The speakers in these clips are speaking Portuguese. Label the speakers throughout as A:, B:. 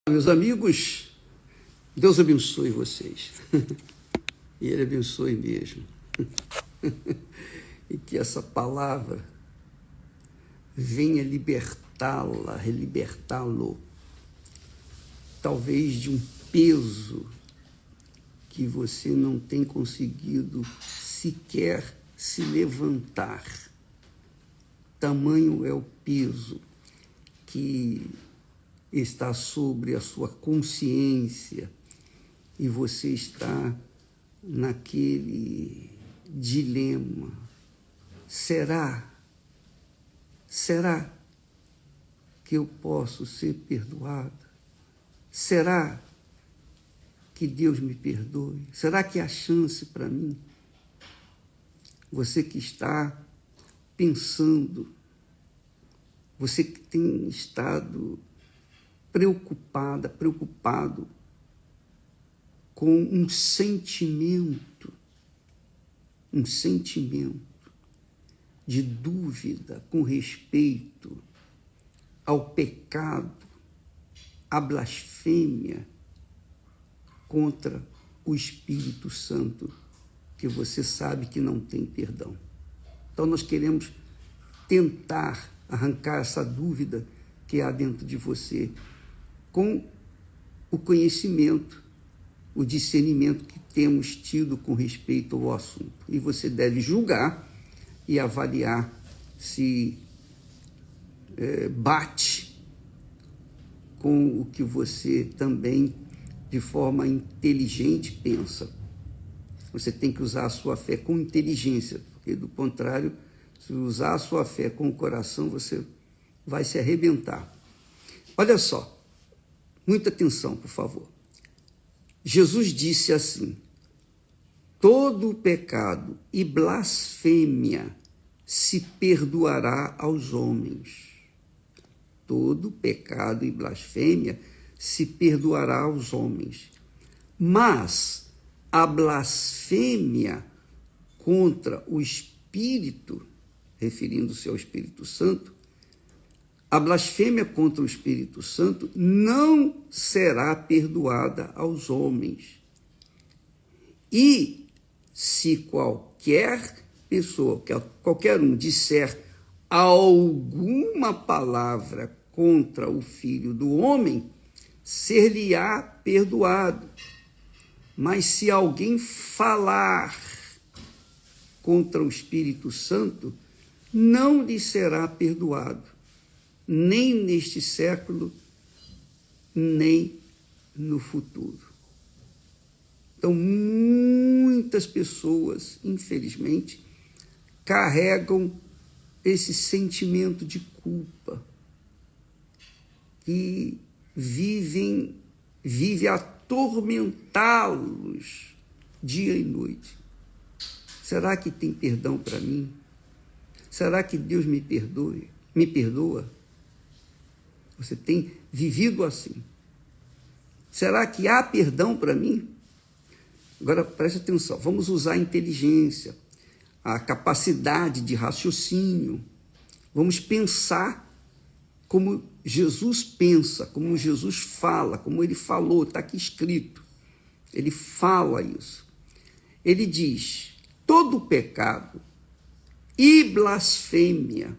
A: Meus amigos, Deus abençoe vocês. E Ele abençoe mesmo. E que essa palavra venha libertá-lo, talvez de um peso que você não tem conseguido sequer se levantar. Tamanho é o peso que está sobre a sua consciência e você está naquele dilema. Será que eu posso ser perdoado? Será que Deus me perdoe? Será que há chance para mim? Você que está pensando, você que tem estado preocupado com um sentimento de dúvida com respeito ao pecado, à blasfêmia contra o Espírito Santo, que você sabe que não tem perdão. Então nós queremos tentar arrancar essa dúvida que há dentro de você com o conhecimento, o discernimento que temos tido com respeito ao assunto. E você deve julgar e avaliar se bate com o que você também, de forma inteligente, pensa. Você tem que usar a sua fé com inteligência, porque, do contrário, se usar a sua fé com o coração, você vai se arrebentar. Olha só, muita atenção, por favor. Jesus disse assim: todo pecado e blasfêmia se perdoará aos homens. Todo pecado e blasfêmia se perdoará aos homens. Mas a blasfêmia contra o Espírito, referindo-se ao Espírito Santo, a blasfêmia contra o Espírito Santo não será perdoada aos homens. E se qualquer pessoa, qualquer um, disser alguma palavra contra o Filho do Homem, ser-lhe-á perdoado. Mas se alguém falar contra o Espírito Santo, não lhe será perdoado, nem neste século, nem no futuro. Então, muitas pessoas, infelizmente, carregam esse sentimento de culpa que vive atormentá-los dia e noite. Será que tem perdão para mim? Será que Deus me perdoa? Você tem vivido assim. Será que há perdão para mim? Agora, preste atenção, vamos usar a inteligência, a capacidade de raciocínio. Vamos pensar como Jesus pensa, como Jesus fala, como ele falou, está aqui escrito. Ele fala isso. Ele diz: todo pecado e blasfêmia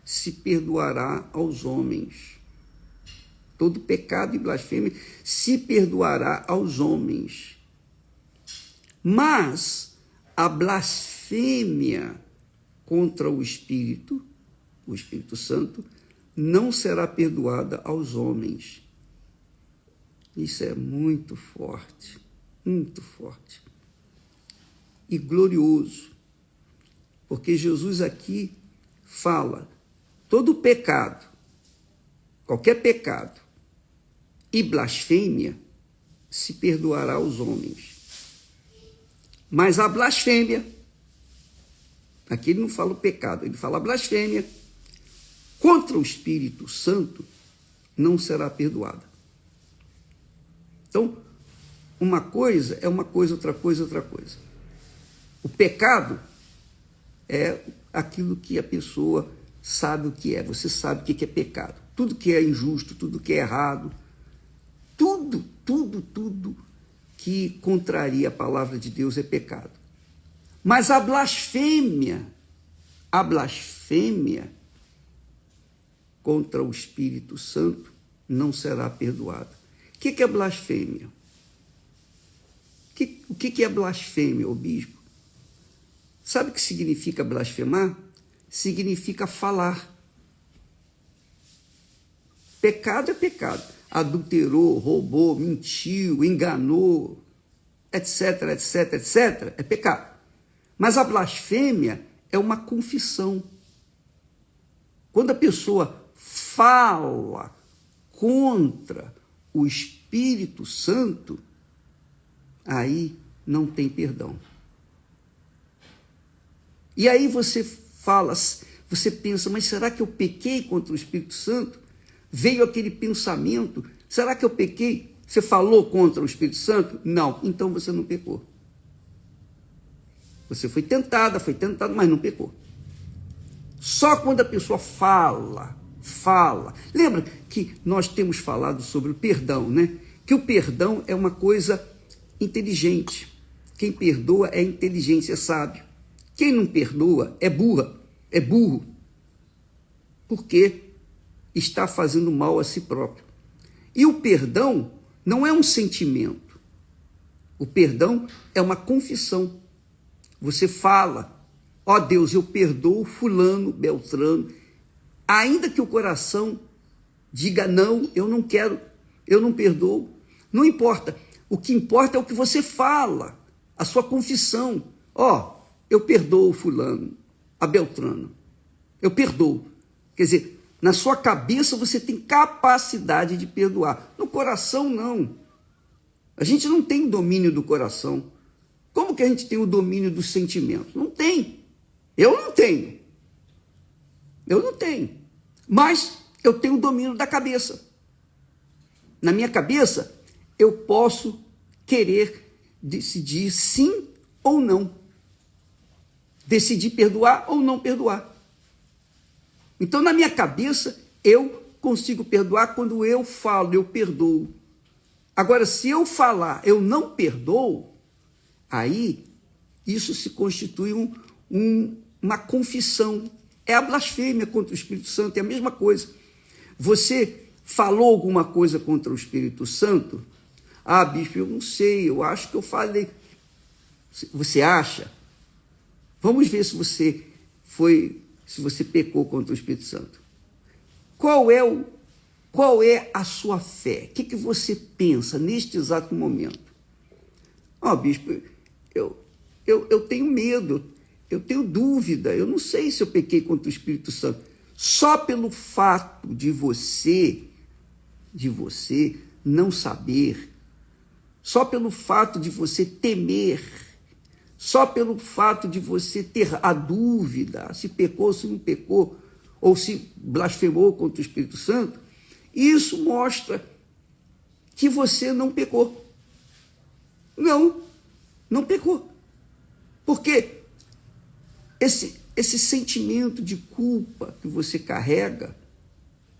A: se perdoará aos homens. Todo pecado e blasfêmia se perdoará aos homens. Mas a blasfêmia contra o Espírito Santo, não será perdoada aos homens. Isso é muito forte e glorioso, porque Jesus aqui fala: todo pecado, qualquer pecado e blasfêmia se perdoará aos homens. Mas a blasfêmia, aqui ele não fala o pecado, ele fala a blasfêmia contra o Espírito Santo não será perdoada. Então, uma coisa é uma coisa, outra coisa é outra coisa. O pecado é aquilo que a pessoa sabe o que é. Você sabe o que é pecado. Tudo que é injusto, tudo que é errado, tudo que contraria a palavra de Deus é pecado. Mas a blasfêmia contra o Espírito Santo não será perdoada. O que é blasfêmia? O que é blasfêmia, ô bispo? Sabe o que significa blasfemar? Significa falar. Pecado é pecado. Adulterou, roubou, mentiu, enganou, etc, é pecado. Mas a blasfêmia é uma confissão. Quando a pessoa fala contra o Espírito Santo, aí não tem perdão. E aí você fala, você pensa, mas será que eu pequei contra o Espírito Santo? Veio aquele pensamento, será que eu pequei? Você falou contra o Espírito Santo? Não, então você não pecou. Você foi tentado, mas não pecou. Só quando a pessoa fala. Lembra que nós temos falado sobre o perdão, né? Que o perdão é uma coisa inteligente. Quem perdoa é inteligente, é sábio. Quem não perdoa é burro. Porque está fazendo mal a si próprio. E o perdão não é um sentimento. O perdão é uma confissão. Você fala, ó Deus, eu perdoo fulano, beltrano, ainda que o coração diga não, eu não quero, eu não perdoo. Não importa. O que importa é o que você fala, a sua confissão. Ó, eu perdoo fulano, a beltrano. Eu perdoo. Quer dizer, na sua cabeça você tem capacidade de perdoar. No coração, não. A gente não tem domínio do coração. Como que a gente tem o domínio dos sentimentos? Não tem. Eu não tenho. Mas eu tenho o domínio da cabeça. Na minha cabeça, eu posso querer decidir sim ou não. Decidir perdoar ou não perdoar. Então, na minha cabeça, eu consigo perdoar quando eu falo, eu perdoo. Agora, se eu falar, eu não perdoo, aí isso se constitui uma confissão. É a blasfêmia contra o Espírito Santo, é a mesma coisa. Você falou alguma coisa contra o Espírito Santo? Ah, bispo, eu não sei, eu acho que eu falei. Você acha? Vamos ver se você pecou contra o Espírito Santo. Qual é a sua fé? O que você pensa neste exato momento? Bispo, eu tenho medo, eu tenho dúvida, eu não sei se eu pequei contra o Espírito Santo. Só pelo fato de você não saber, só pelo fato de você temer, só pelo fato de você ter a dúvida se pecou, se não pecou, ou se blasfemou contra o Espírito Santo, isso mostra que você não pecou. Não pecou. Porque esse sentimento de culpa que você carrega,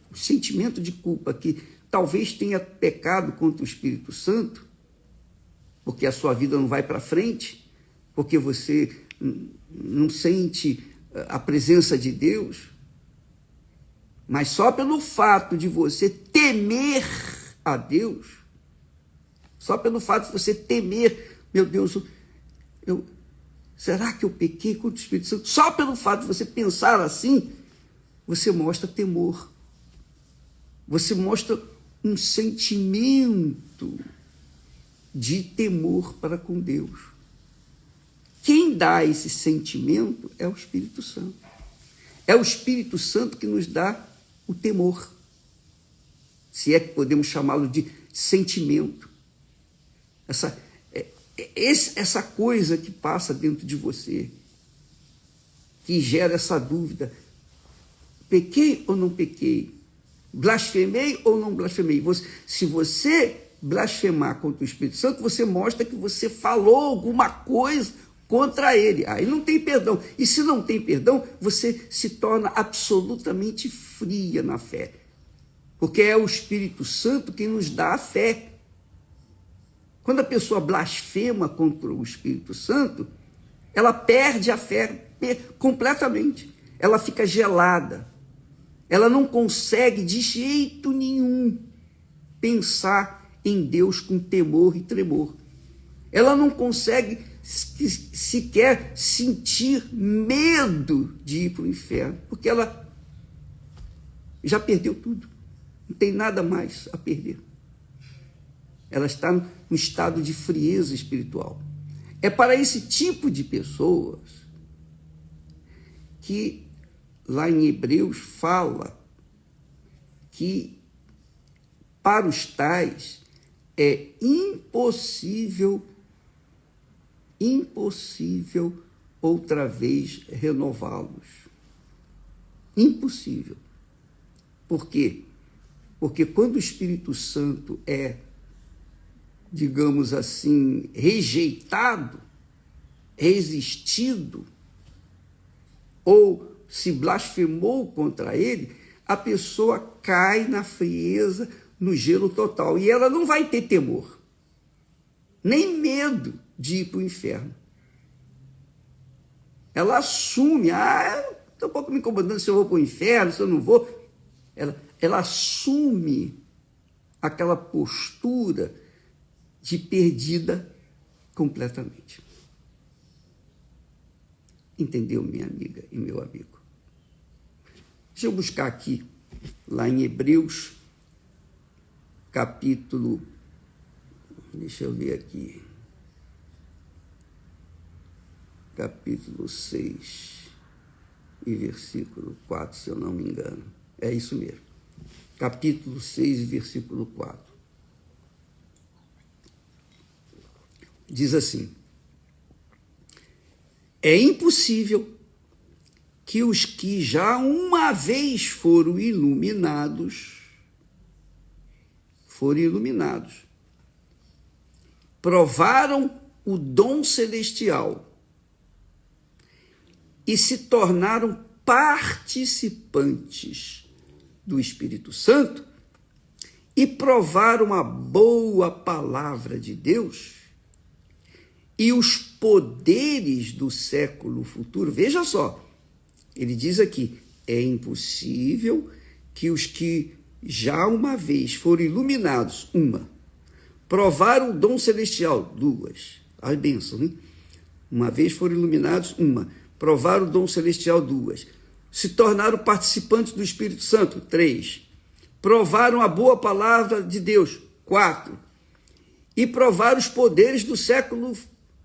A: o sentimento de culpa que talvez tenha pecado contra o Espírito Santo, porque a sua vida não vai para frente, porque você não sente a presença de Deus, mas só pelo fato de você temer a Deus, só pelo fato de você temer, meu Deus, será que eu pequei contra o Espírito Santo? Só pelo fato de você pensar assim, você mostra temor. Você mostra um sentimento de temor para com Deus. Quem dá esse sentimento é o Espírito Santo. É o Espírito Santo que nos dá o temor. Se é que podemos chamá-lo de sentimento. Essa coisa que passa dentro de você, que gera essa dúvida: pequei ou não pequei? Blasfemei ou não blasfemei? Se você blasfemar contra o Espírito Santo, você mostra que você falou alguma coisa contra ele. Aí não tem perdão. E se não tem perdão, você se torna absolutamente fria na fé. Porque é o Espírito Santo que nos dá a fé. Quando a pessoa blasfema contra o Espírito Santo, ela perde a fé completamente. Ela fica gelada. Ela não consegue de jeito nenhum pensar em Deus com temor e tremor. Ela não consegue sequer sentir medo de ir para o inferno, porque ela já perdeu tudo. Não tem nada mais a perder. Ela está no estado de frieza espiritual. É para esse tipo de pessoas que lá em Hebreus fala que para os tais é impossível outra vez renová-los. Impossível. Por quê? Porque quando o Espírito Santo é, digamos assim, rejeitado, resistido, ou se blasfemou contra ele, a pessoa cai na frieza, no gelo total. E ela não vai ter temor, nem medo de ir para o inferno. Ela assume, estou um pouco me incomodando se eu vou para o inferno, se eu não vou. Ela assume aquela postura de perdida completamente. Entendeu, minha amiga e meu amigo? Deixa eu buscar aqui, lá em Hebreus, capítulo, deixa eu ver aqui, capítulo 6 e versículo 4, se eu não me engano. É isso mesmo. Capítulo 6 e versículo 4. Diz assim: é impossível que os que já uma vez foram iluminados, provaram o dom celestial e se tornaram participantes do Espírito Santo e provaram a boa palavra de Deus e os poderes do século futuro. Veja só, ele diz aqui, é impossível que os que já uma vez foram iluminados, provaram o dom celestial, 2, a bênção, hein? Uma vez foram iluminados, provaram o dom celestial, 2, se tornaram participantes do Espírito Santo, 3, provaram a boa palavra de Deus, 4, e provaram os poderes do século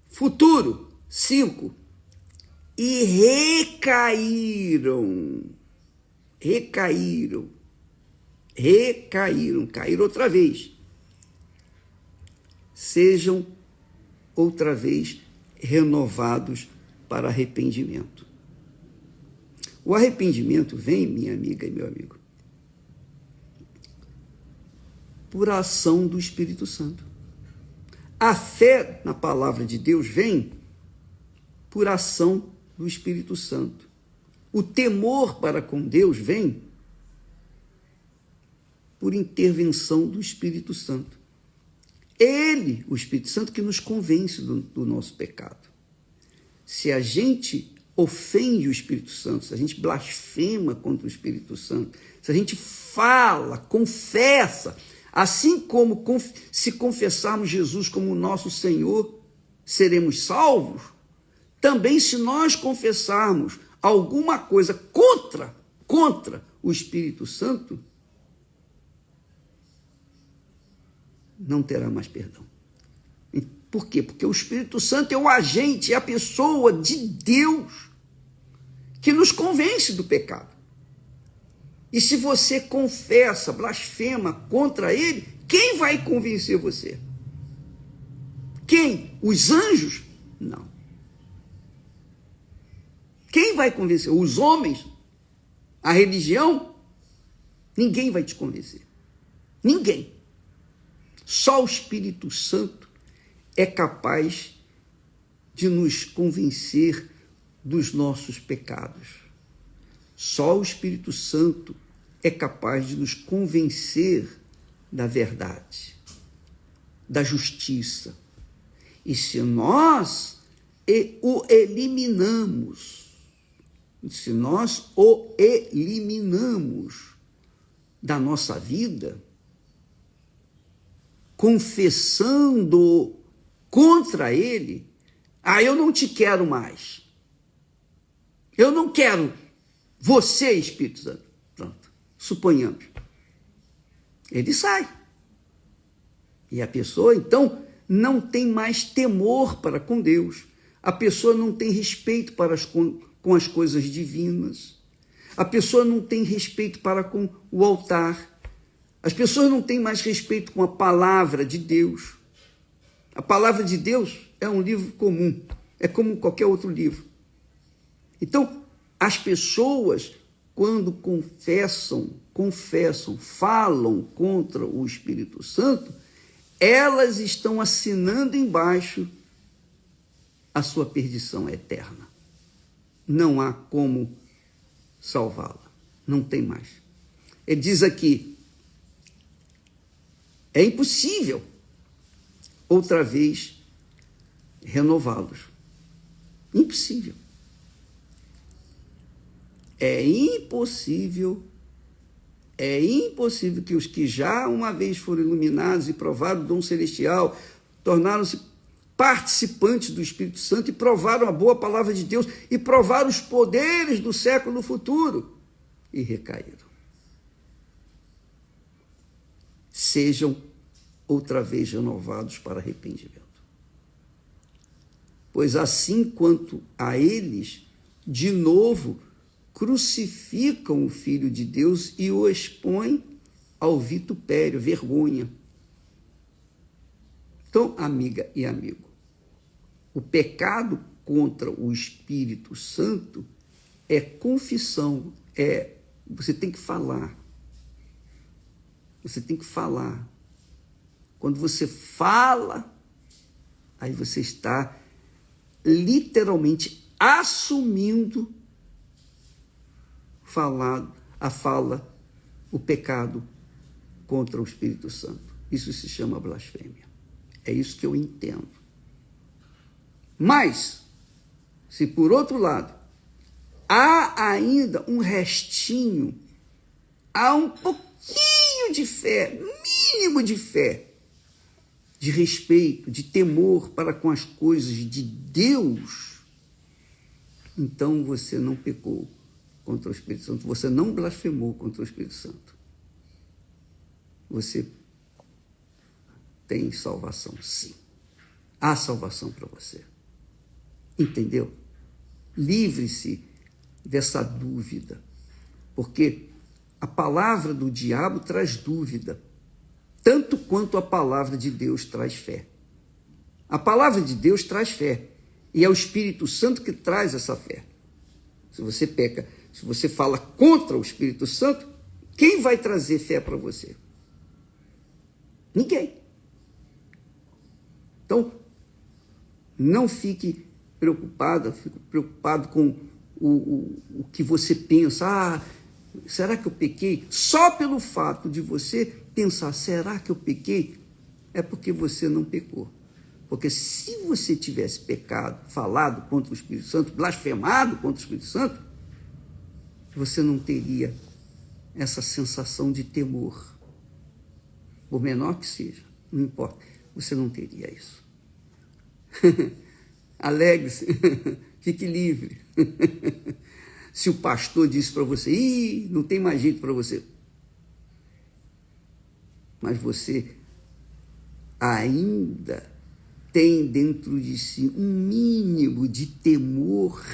A: futuro, 5, e caíram outra vez. Sejam outra vez renovados para arrependimento. O arrependimento vem, minha amiga e meu amigo, por ação do Espírito Santo. A fé na palavra de Deus vem por ação do Espírito Santo. O temor para com Deus vem por intervenção do Espírito Santo. Ele, o Espírito Santo, que nos convence do nosso pecado. Se a gente ofende o Espírito Santo, se a gente blasfema contra o Espírito Santo, se a gente fala, confessa, assim como se confessarmos Jesus como nosso Senhor, seremos salvos, também se nós confessarmos alguma coisa contra o Espírito Santo, não terá mais perdão. Por quê? Porque o Espírito Santo é o agente, é a pessoa de Deus que nos convence do pecado. E se você confessa, blasfema contra ele, quem vai convencer você? Quem? Os anjos? Não. Quem vai convencer? Os homens? A religião? Ninguém vai te convencer. Ninguém. Só o Espírito Santo é capaz de nos convencer dos nossos pecados. Só o Espírito Santo é capaz de nos convencer da verdade. da justiça. E se nós o eliminamos, da nossa vida, confessando contra ele, eu não te quero mais. Eu não quero você, Espírito Santo. Pronto, suponhamos. Ele sai. E a pessoa, então, não tem mais temor para com Deus. A pessoa não tem respeito com as coisas divinas. A pessoa não tem respeito para com o altar. As pessoas não têm mais respeito com a palavra de Deus. A palavra de Deus é um livro comum, é como qualquer outro livro. Então, as pessoas, quando confessam, falam contra o Espírito Santo, elas estão assinando embaixo a sua perdição eterna. Não há como salvá-la. Não tem mais. Ele diz aqui, é impossível outra vez renová-los. Impossível. É impossível que os que já uma vez foram iluminados e provaram o dom celestial, tornaram-se participantes do Espírito Santo e provaram a boa palavra de Deus e provaram os poderes do século futuro e recaíram. Sejam outra vez renovados para arrependimento. Pois assim quanto a eles, de novo, crucificam o Filho de Deus e o expõem ao vitupério, vergonha. Então, amiga e amigo, o pecado contra o Espírito Santo é confissão, você tem que falar. Você tem que falar. Quando você fala, aí você está literalmente assumindo o pecado contra o Espírito Santo. Isso se chama blasfêmia. É isso que eu entendo. Mas, se por outro lado, há ainda um restinho, há um pouquinho de fé, mínimo de fé, de respeito, de temor para com as coisas de Deus, então você não pecou contra o Espírito Santo, você não blasfemou contra o Espírito Santo. Você tem salvação, sim. Há salvação para você. Entendeu? Livre-se dessa dúvida, porque a palavra do diabo traz dúvida, tanto quanto a palavra de Deus traz fé. A palavra de Deus traz fé, e é o Espírito Santo que traz essa fé. Se você peca, se você fala contra o Espírito Santo, quem vai trazer fé para você? Ninguém. Então, não fique preocupado com o que você pensa. Será que eu pequei? Só pelo fato de você pensar, será que eu pequei? É porque você não pecou. Porque se você tivesse pecado, falado contra o Espírito Santo, blasfemado contra o Espírito Santo, você não teria essa sensação de temor. Por menor que seja, não importa, você não teria isso. Alegre-se, fique livre. Se o pastor disse para você, não tem mais jeito para você. Mas você ainda tem dentro de si um mínimo de temor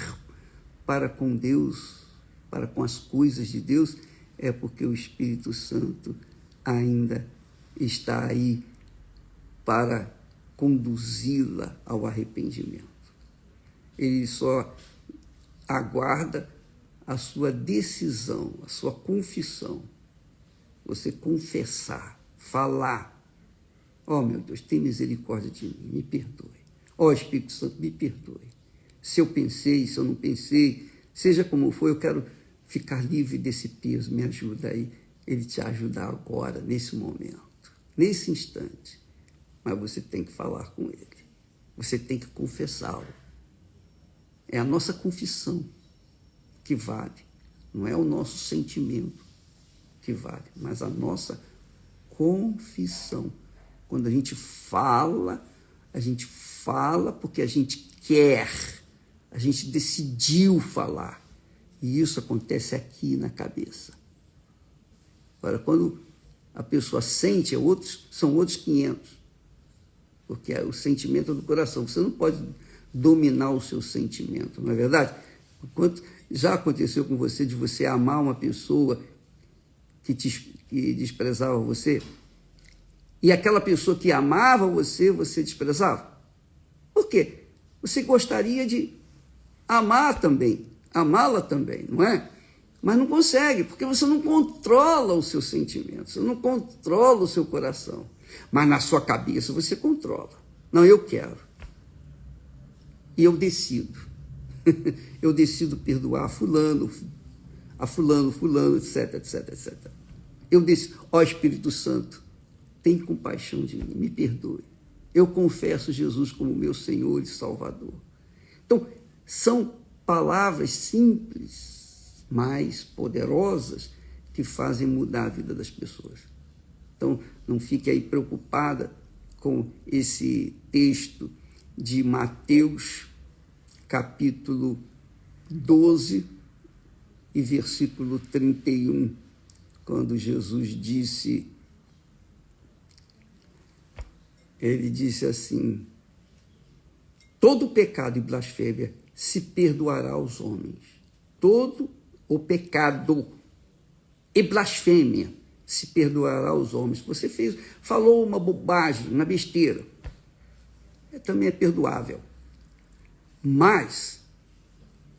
A: para com Deus, para com as coisas de Deus, é porque o Espírito Santo ainda está aí para conduzi-la ao arrependimento. Ele só aguarda a sua decisão, a sua confissão. Você confessar, falar. Meu Deus, tem misericórdia de mim, me perdoe. Espírito Santo, me perdoe. Se eu pensei, se eu não pensei, seja como for, eu quero ficar livre desse peso, me ajuda aí. Ele te ajuda agora, nesse momento, nesse instante. mas você tem que falar com ele. Você tem que confessá-lo. É a nossa confissão que vale. Não é o nosso sentimento que vale, mas a nossa confissão. Quando a gente fala porque a gente quer, a gente decidiu falar. E isso acontece aqui na cabeça. Agora, quando a pessoa sente, são outros 500. Porque é o sentimento do coração. Você não pode dominar o seu sentimento, não é verdade? Enquanto já aconteceu com você de você amar uma pessoa que desprezava você, e aquela pessoa que amava você, você desprezava? Por quê? Você gostaria de amar também, amá-la também, não é? Mas não consegue, porque você não controla os seus sentimentos, você não controla o seu coração. Mas na sua cabeça você controla. Não, eu quero. E eu decido. Eu decido perdoar fulano, etc, etc, etc. Eu decido, ó Espírito Santo, tem compaixão de mim, me perdoe. Eu confesso Jesus como meu Senhor e Salvador. Então, são palavras simples, mas poderosas, que fazem mudar a vida das pessoas. Então, não fique aí preocupada com esse texto de Mateus, capítulo 12 e versículo 31, quando Jesus disse, ele disse assim, todo pecado e blasfêmia se perdoará aos homens. Todo o pecado e blasfêmia se perdoará aos homens. Você falou uma bobagem, uma besteira, também é perdoável. Mas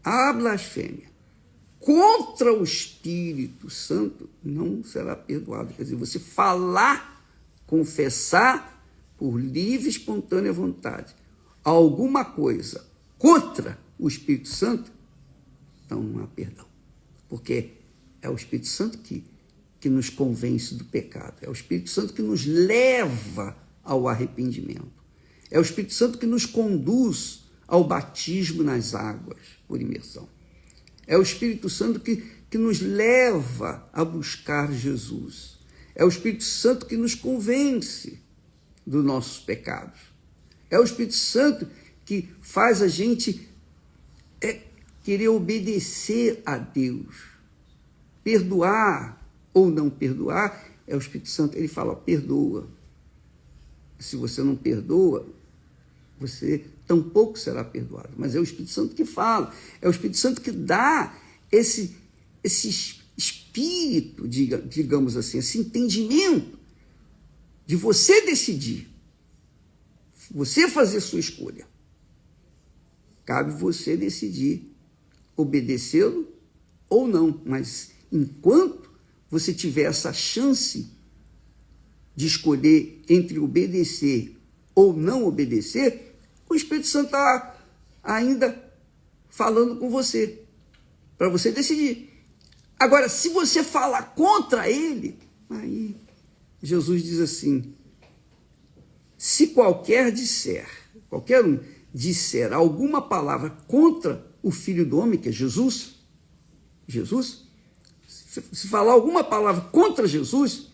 A: a blasfêmia contra o Espírito Santo não será perdoado. Quer dizer, você falar, confessar por livre e espontânea vontade alguma coisa contra o Espírito Santo, então não há perdão. Porque é o Espírito Santo que nos convence do pecado. É o Espírito Santo que nos leva ao arrependimento. É o Espírito Santo que nos conduz ao batismo nas águas por imersão. É o Espírito Santo que nos leva a buscar Jesus. É o Espírito Santo que nos convence dos nossos pecados. É o Espírito Santo que faz a gente querer obedecer a Deus. Perdoar ou não perdoar, é o Espírito Santo. Ele fala, perdoa. Se você não perdoa, você tampouco será perdoado. Mas é o Espírito Santo que fala. É o Espírito Santo que dá esse espírito, digamos assim, esse entendimento de você decidir. Você fazer sua escolha. Cabe você decidir obedecê-lo ou não. Mas enquanto você tiver essa chance de escolher entre obedecer ou não obedecer, o Espírito Santo está ainda falando com você, para você decidir. Agora, se você falar contra ele, aí Jesus diz assim, se qualquer um disser alguma palavra contra o Filho do Homem, que é Jesus, se falar alguma palavra contra Jesus,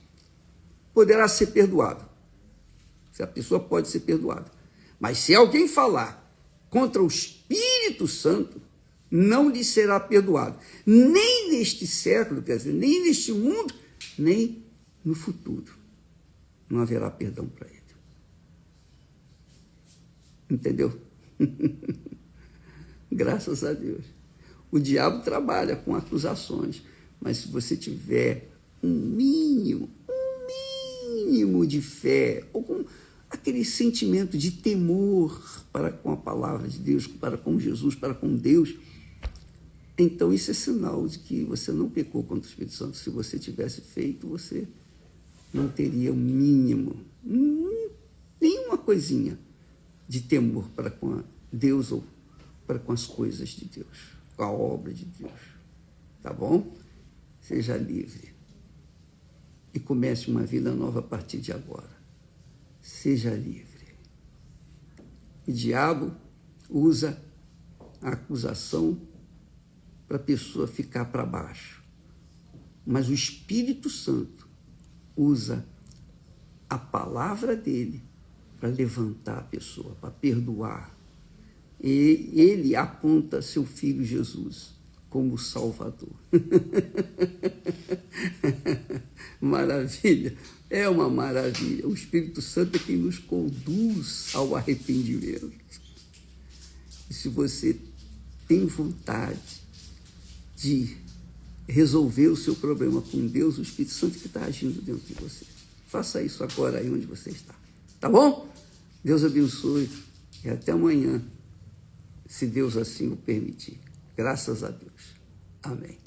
A: poderá ser perdoado. Se a pessoa pode ser perdoada. Mas se alguém falar contra o Espírito Santo, não lhe será perdoado. Nem neste século, quer dizer, nem neste mundo, nem no futuro. Não haverá perdão para ele. Entendeu? Graças a Deus. O diabo trabalha com acusações, mas se você tiver um mínimo de fé, ou com aquele sentimento de temor para com a palavra de Deus, para com Jesus, para com Deus, então isso é sinal de que você não pecou contra o Espírito Santo. Se você tivesse feito, você não teria o mínimo, nenhuma coisinha de temor para com Deus ou para com as coisas de Deus, com a obra de Deus. Tá bom? Seja livre e comece uma vida nova a partir de agora. seja livre. O diabo usa a acusação para a pessoa ficar para baixo. Mas o Espírito Santo usa a palavra dele para levantar a pessoa, para perdoar. E ele aponta seu filho Jesus como Salvador. Maravilha, é uma maravilha. O Espírito Santo é quem nos conduz ao arrependimento. E se você tem vontade de resolver o seu problema com Deus, o Espírito Santo que está agindo dentro de você. Faça isso agora aí onde você está. Tá bom? Deus abençoe e até amanhã, se Deus assim o permitir. Graças a Deus. Amém.